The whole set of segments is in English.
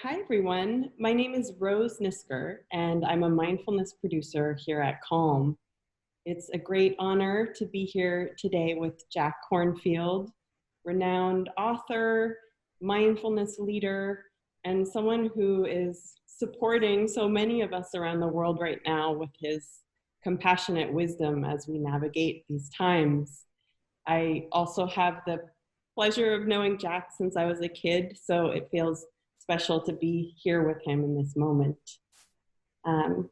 Hi, everyone. My name is Rose Nisker, and I'm a mindfulness producer here at Calm. It's a great honor to be here today with Jack Kornfield, renowned author, mindfulness leader, and someone who is supporting so many of us around the world right now with his compassionate wisdom as we navigate these times. I also have the pleasure of knowing Jack since I was a kid, so it feels special to be here with him in this moment. Um,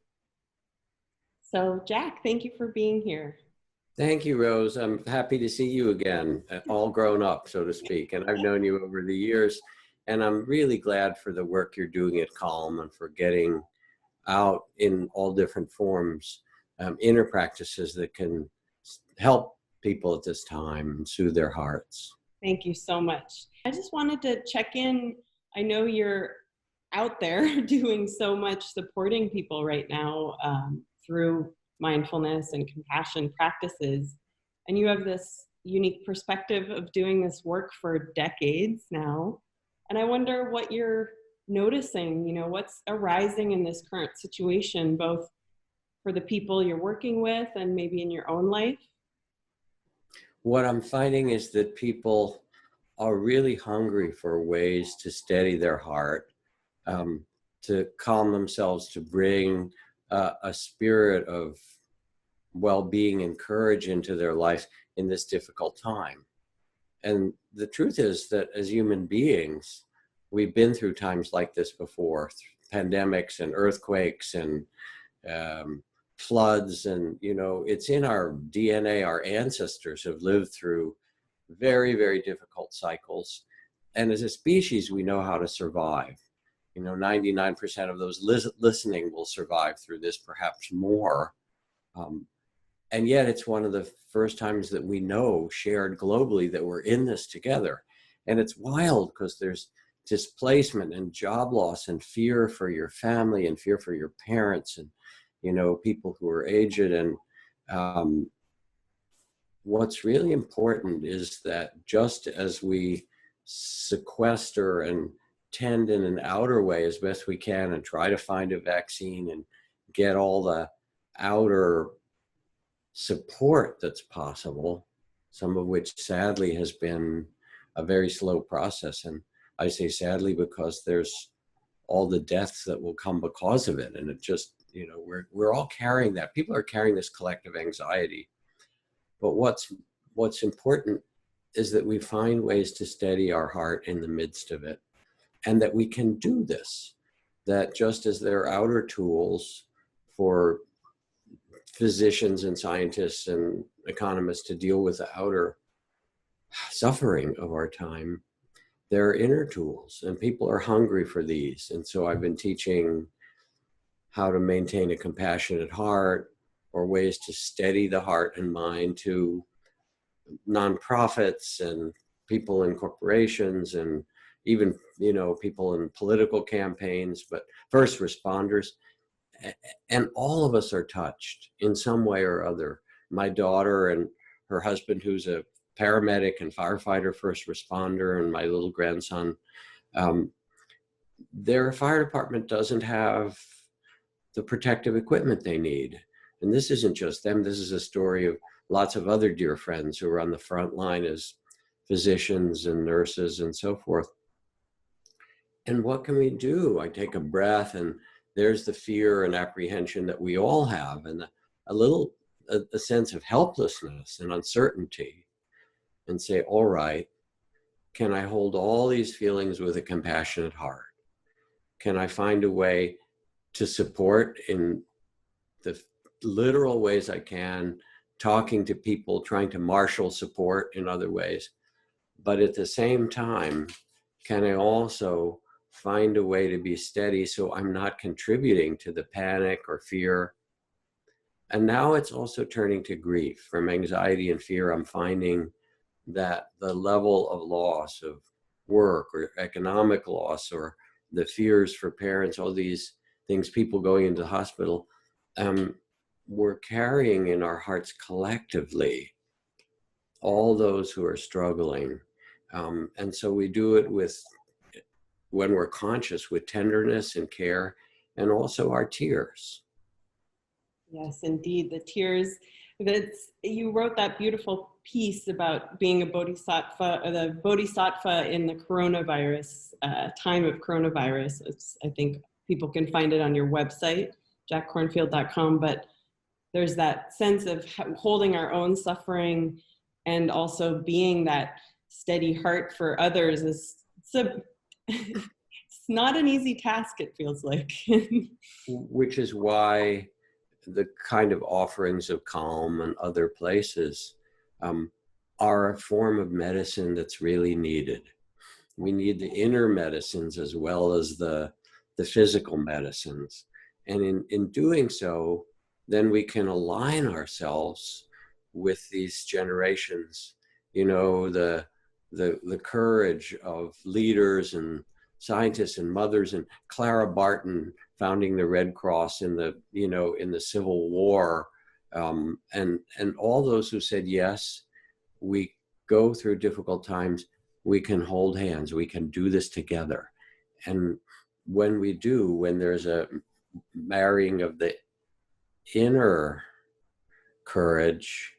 so Jack, thank you for being here. Thank you, Rose. I'm happy to see you again, all grown up, so to speak. And I've known you over the years, and I'm really glad for the work you're doing at Calm and for getting out in all different forms, inner practices that can help people at this time and soothe their hearts. Thank you so much. I just wanted to check in. I know you're out there doing so much supporting people right now through mindfulness and compassion practices. And you have this unique perspective of doing this work for decades now. And I wonder what you're noticing, what's arising in this current situation, both for the people you're working with and maybe in your own life. What I'm finding is that people are really hungry for ways to steady their heart, to calm themselves, to bring a spirit of well-being and courage into their life in this difficult time. And the truth is that as human beings, we've been through times like this before, pandemics and earthquakes and floods, and it's in our DNA. Our ancestors have lived through very, very difficult cycles, and as a species we know how to survive. 99% of those listening will survive through this, perhaps more, and yet it's one of the first times that we know, shared globally, that we're in this together. And it's wild because there's displacement and job loss and fear for your family and fear for your parents and people who are aged. And what's really important is that just as we sequester and tend in an outer way as best we can and try to find a vaccine and get all the outer support that's possible, some of which sadly has been a very slow process. And I say sadly because there's all the deaths that will come because of it. And it just, we're all carrying that. People are carrying this collective anxiety. But what's important is that we find ways to steady our heart in the midst of it, and that we can do this, that just as there are outer tools for physicians and scientists and economists to deal with the outer suffering of our time, there are inner tools, and people are hungry for these. And so I've been teaching how to maintain a compassionate heart, or ways to steady the heart and mind, to nonprofits and people in corporations and even, people in political campaigns, but first responders. And all of us are touched in some way or other. My daughter and her husband, who's a paramedic and firefighter, first responder, and my little grandson, their fire department doesn't have the protective equipment they need. And this isn't just them. This is a story of lots of other dear friends who are on the front line as physicians and nurses and so forth. And what can we do? I take a breath, and there's the fear and apprehension that we all have, and a sense of helplessness and uncertainty, and say, all right, can I hold all these feelings with a compassionate heart? Can I find a way to support in the literal ways I can, talking to people, trying to marshal support in other ways? But at the same time, can I also find a way to be steady so I'm not contributing to the panic or fear? And now it's also turning to grief. From anxiety and fear, I'm finding that the level of loss of work or economic loss, or the fears for parents, all these things, people going into the hospital, we're carrying in our hearts collectively all those who are struggling. And so we do it with when we're conscious with tenderness and care, and also our tears. Yes, indeed. The tears. You wrote that beautiful piece about being a bodhisattva, or the bodhisattva in the coronavirus time of coronavirus. I think people can find it on your website, jackkornfield.com. But there's that sense of holding our own suffering and also being that steady heart for others. It's not an easy task, it feels like. Which is why the kind of offerings of calm and other places are a form of medicine that's really needed. We need the inner medicines as well as the physical medicines. And in doing so, then we can align ourselves with these generations, the courage of leaders and scientists and mothers, and Clara Barton founding the Red Cross in the Civil War, and all those who said, yes, we go through difficult times, we can hold hands, we can do this together. And when we do, when there's a marrying of the inner courage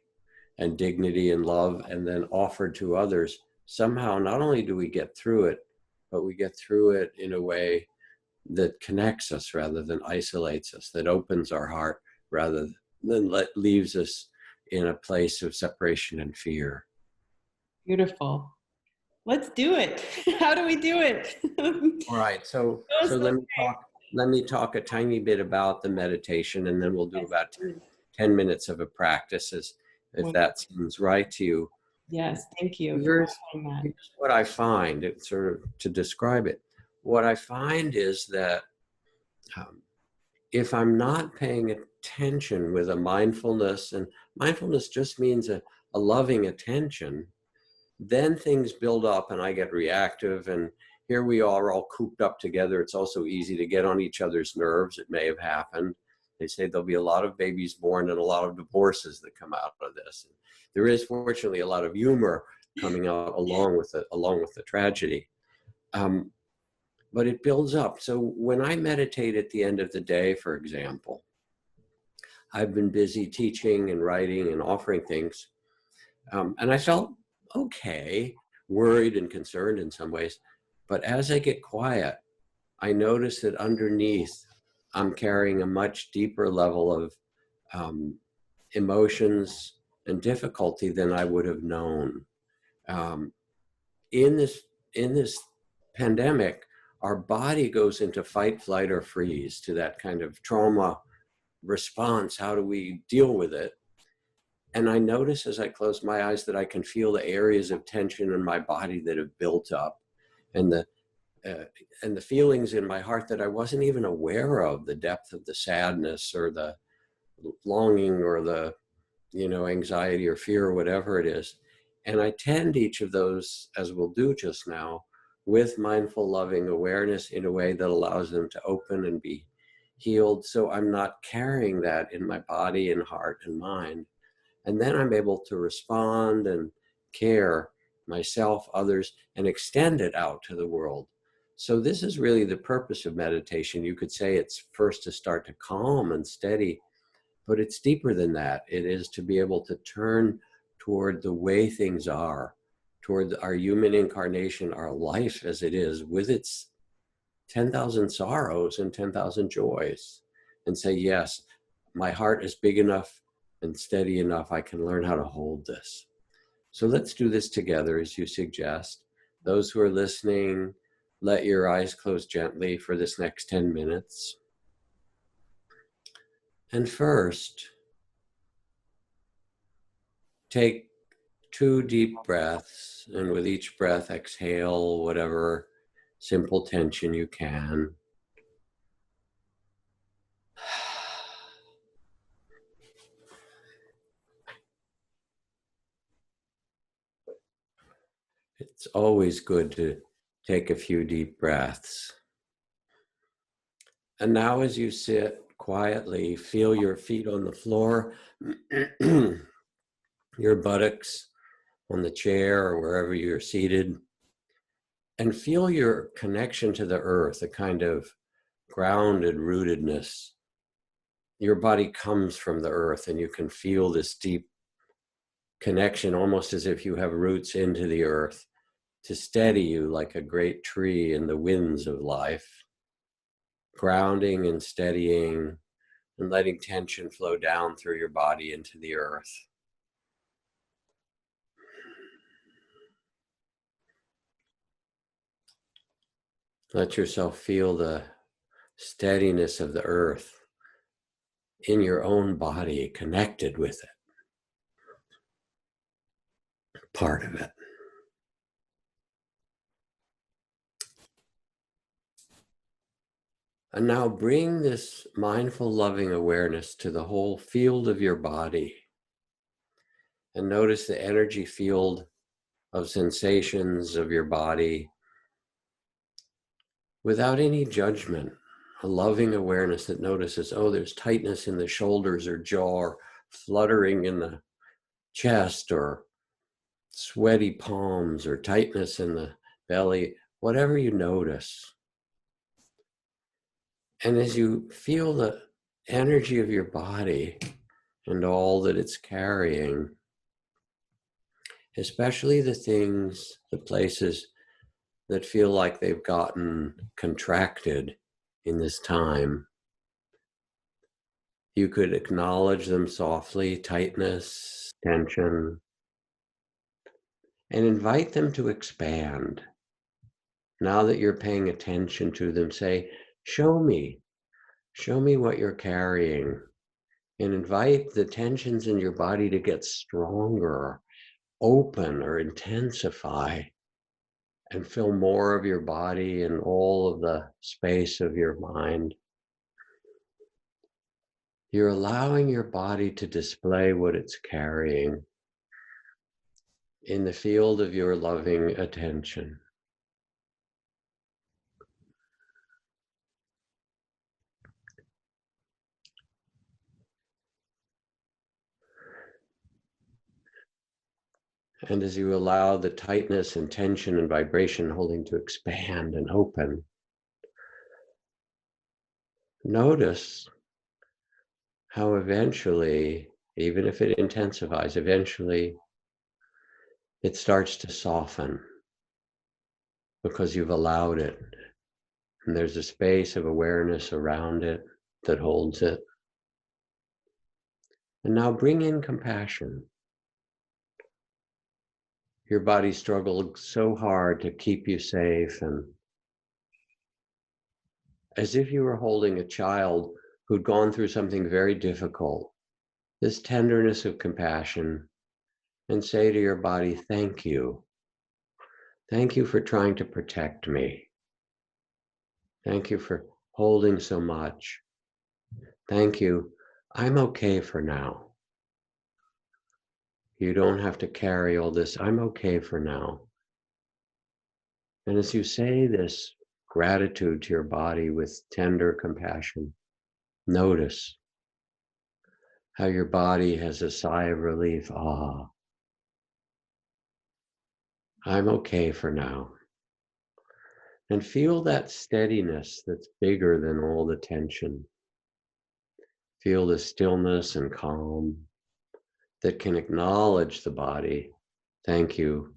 and dignity and love, and then offered to others, somehow not only do we get through it, but we get through it in a way that connects us rather than isolates us, that opens our heart rather than leaves us in a place of separation and fear. Beautiful. Let's do it. How do we do it? All right. So let me talk a tiny bit about the meditation, and then we'll do about 10 minutes of a practice, if that seems right to you. Yes, thank you. Here's what I find, sort of to describe it. What I find is that if I'm not paying attention with a mindfulness, and mindfulness just means a loving attention, then things build up and I get reactive, and here we are all cooped up together. It's also easy to get on each other's nerves. It may have happened. They say there'll be a lot of babies born and a lot of divorces that come out of this. There is fortunately a lot of humor coming out along with the tragedy. But it builds up. So when I meditate at the end of the day, for example, I've been busy teaching and writing and offering things. And I felt okay, worried and concerned in some ways. But as I get quiet, I notice that underneath, I'm carrying a much deeper level of emotions and difficulty than I would have known. In this pandemic, our body goes into fight, flight, or freeze, to that kind of trauma response. How do we deal with it? And I notice as I close my eyes that I can feel the areas of tension in my body that have built up, and the feelings in my heart that I wasn't even aware of, the depth of the sadness or the longing or the anxiety or fear or whatever it is. And I tend each of those, as we'll do just now, with mindful, loving awareness in a way that allows them to open and be healed. So I'm not carrying that in my body and heart and mind. And then I'm able to respond and care myself, others, and extend it out to the world. So this is really the purpose of meditation. You could say it's first to start to calm and steady, but it's deeper than that. It is to be able to turn toward the way things are, toward our human incarnation, our life as it is, with its 10,000 sorrows and 10,000 joys, and say, yes, my heart is big enough and steady enough. I can learn how to hold this. So let's do this together, as you suggest. Those who are listening, let your eyes close gently for this next 10 minutes. And first, take 2 deep breaths, and with each breath, exhale whatever simple tension you can. It's always good to take a few deep breaths. And now as you sit quietly, feel your feet on the floor, your buttocks on the chair or wherever you're seated. And feel your connection to the earth, a kind of grounded rootedness. Your body comes from the earth, and you can feel this deep connection, almost as if you have roots into the earth to steady you like a great tree in the winds of life, grounding and steadying and letting tension flow down through your body into the earth. Let yourself feel the steadiness of the earth in your own body, connected with it, part of it. And now bring this mindful, loving awareness to the whole field of your body. And notice the energy field of sensations of your body without any judgment. A loving awareness that notices, oh, there's tightness in the shoulders or jaw, or fluttering in the chest, or sweaty palms, or tightness in the belly, whatever you notice. And as you feel the energy of your body and all that it's carrying, especially the things, the places that feel like they've gotten contracted in this time, you could acknowledge them softly, tightness, tension, and invite them to expand. Now that you're paying attention to them, say, show me what you're carrying, and invite the tensions in your body to get stronger, open, or intensify, and fill more of your body and all of the space of your mind. You're allowing your body to display what it's carrying in the field of your loving attention. And as you allow the tightness and tension and vibration holding to expand and open, notice how eventually, even if it intensifies, eventually it starts to soften because you've allowed it. And there's a space of awareness around it that holds it. And now bring in compassion. Your body struggled so hard to keep you safe, and as if you were holding a child who'd gone through something very difficult, this tenderness of compassion, and say to your body, thank you. Thank you for trying to protect me. Thank you for holding so much. Thank you. I'm okay for now. You don't have to carry all this. I'm okay for now. And as you say this gratitude to your body with tender compassion, notice how your body has a sigh of relief. Ah, I'm okay for now. And feel that steadiness that's bigger than all the tension. Feel the stillness and calm that can acknowledge the body. Thank you.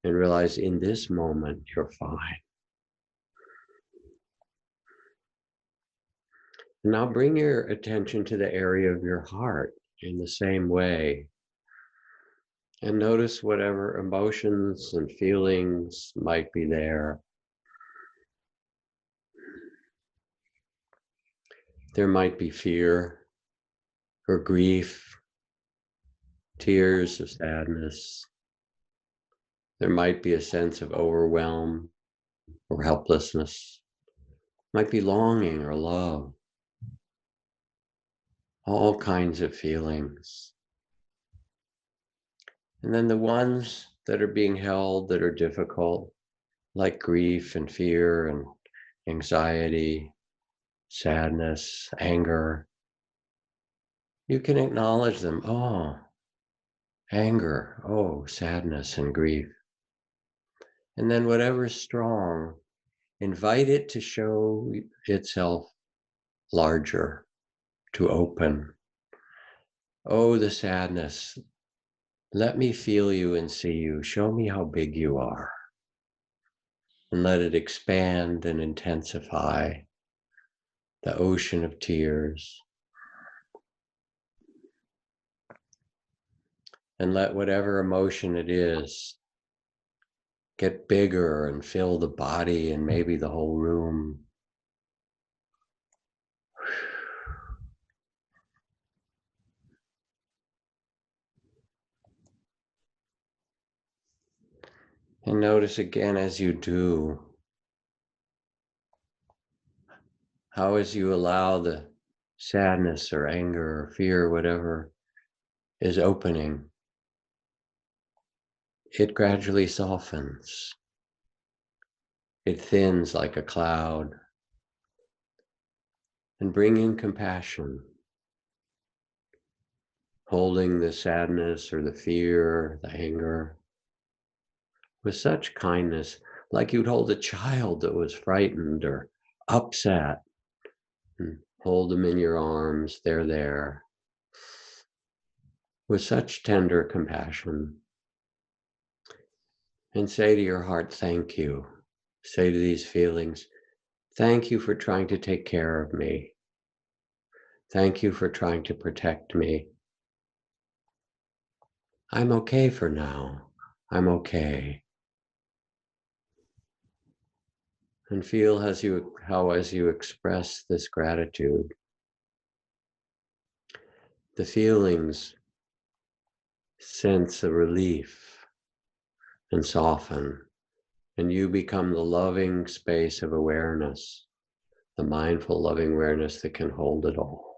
And realize in this moment, you're fine. Now bring your attention to the area of your heart in the same way. And notice whatever emotions and feelings might be there. There might be fear or grief, tears of sadness. There might be a sense of overwhelm or helplessness. Might be longing or love. All kinds of feelings. And then the ones that are being held that are difficult, like grief and fear and anxiety, sadness, anger, you can acknowledge them. Oh, anger, oh, sadness and grief. And then whatever's strong, invite it to show itself larger, to open. Oh, the sadness. Let me feel you and see you. Show me how big you are. And let it expand and intensify the ocean of tears. And let whatever emotion it is get bigger and fill the body and maybe the whole room. And notice again as you do, how as you allow the sadness or anger or fear, whatever is opening, it gradually softens. It thins like a cloud. And bring in compassion, holding the sadness or the fear, the anger, with such kindness, like you'd hold a child that was frightened or upset. And hold them in your arms, they're there, with such tender compassion. And say to your heart, thank you. Say to these feelings, thank you for trying to take care of me. Thank you for trying to protect me. I'm okay for now. I'm okay. And feel how as you express this gratitude, the feelings sense a relief and soften, and you become the loving space of awareness, the mindful loving awareness that can hold it all.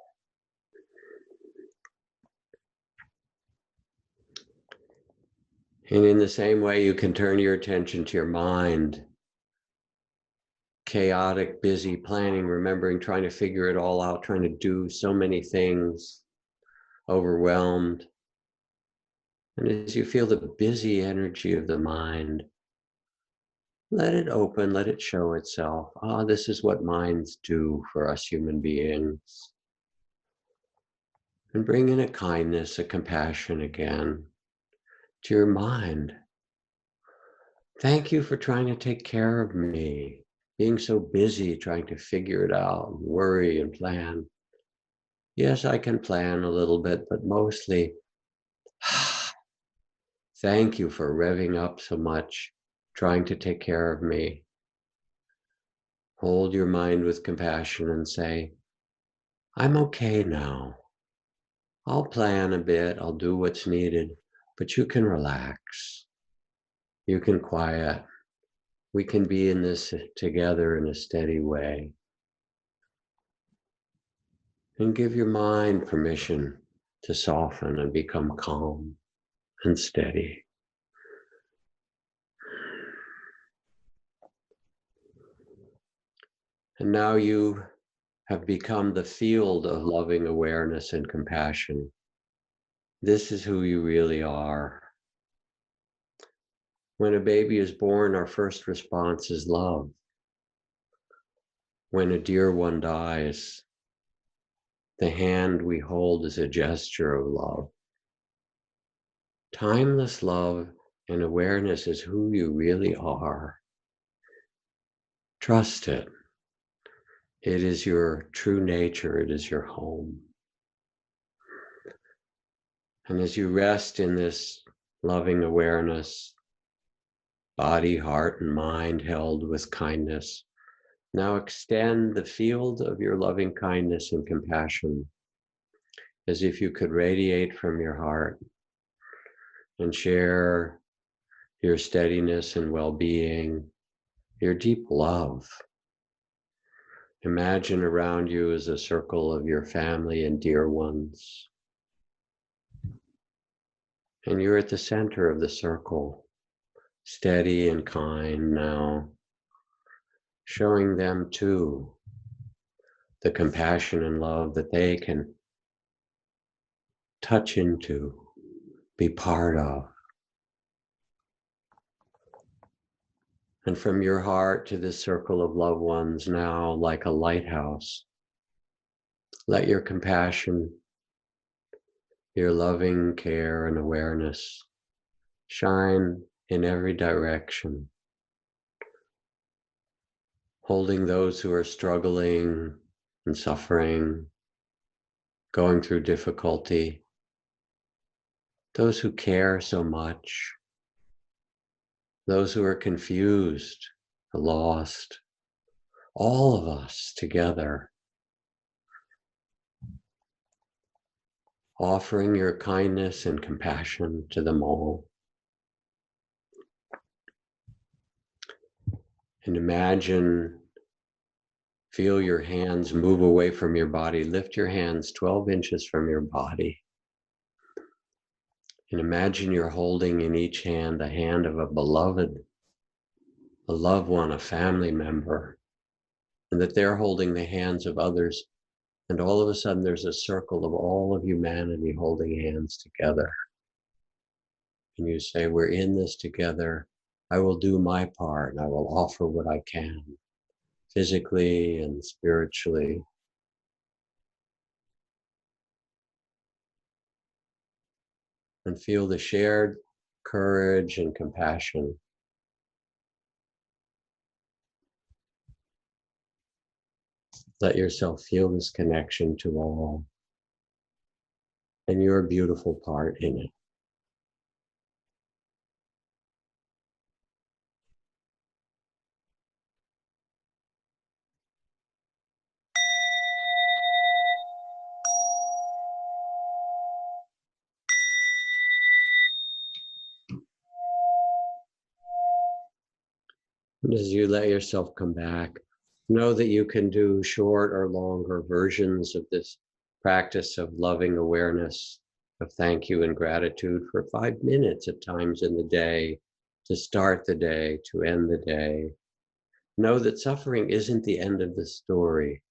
And in the same way, you can turn your attention to your mind, chaotic, busy planning, remembering, trying to figure it all out, trying to do so many things, overwhelmed. And as you feel the busy energy of the mind, let it open, let it show itself. This is what minds do for us human beings. And bring in a kindness, a compassion again to your mind. Thank you for trying to take care of me, being so busy trying to figure it out, worry and plan. Yes, I can plan a little bit, but mostly, thank you for revving up so much, trying to take care of me. Hold your mind with compassion and say, I'm okay now. I'll plan a bit, I'll do what's needed, but you can relax. You can quiet. We can be in this together in a steady way. And give your mind permission to soften and become calm and steady. And now you have become the field of loving awareness and compassion. This is who you really are. When a baby is born, our first response is love. When a dear one dies, the hand we hold is a gesture of love. Timeless love and awareness is who you really are. Trust it. It is your true nature. It is your home. And as you rest in this loving awareness, body, heart, and mind held with kindness, now extend the field of your loving kindness and compassion as if you could radiate from your heart and share your steadiness and well-being, your deep love. Imagine around you is a circle of your family and dear ones. And you're at the center of the circle, steady and kind now, showing them too the compassion and love that they can touch into, be part of. And from your heart to this circle of loved ones now, like a lighthouse, let your compassion, your loving care and awareness shine in every direction, holding those who are struggling and suffering, going through difficulty, those who care so much, those who are confused, lost, all of us together, offering your kindness and compassion to them all. And imagine, feel your hands move away from your body. Lift your hands 12 inches from your body. And imagine you're holding in each hand the hand of a beloved, a loved one, a family member, and that they're holding the hands of others. And all of a sudden, there's a circle of all of humanity holding hands together. And you say, we're in this together. I will do my part, and I will offer what I can, physically and spiritually. And feel the shared courage and compassion. Let yourself feel this connection to all and your beautiful part in it. And as you let yourself come back, know that you can do short or longer versions of this practice of loving awareness, of thank you and gratitude for 5 minutes at times in the day, to start the day, to end the day. Know that suffering isn't the end of the story,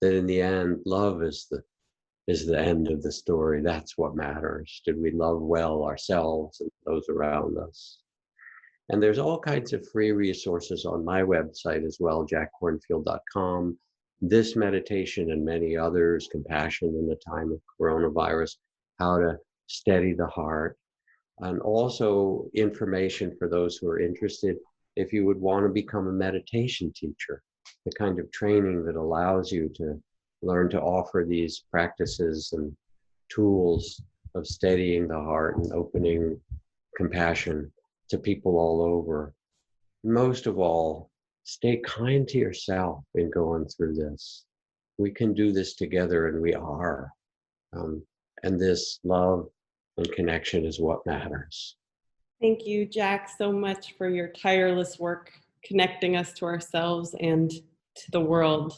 that in the end, love is the end of the story. That's what matters. Did we love well ourselves and those around us? And there's all kinds of free resources on my website as well, jackkornfield.com. This meditation and many others, compassion in the time of coronavirus, how to steady the heart, and also information for those who are interested if you would want to become a meditation teacher, the kind of training that allows you to learn to offer these practices and tools of steadying the heart and opening compassion to people all over. Most of all, stay kind to yourself in going through this. We can do this together, and we are. And this love and connection is what matters. Thank you, Jack, so much for your tireless work connecting us to ourselves and to the world.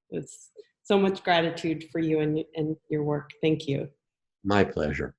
It's so much gratitude for you and your work. Thank you. My pleasure.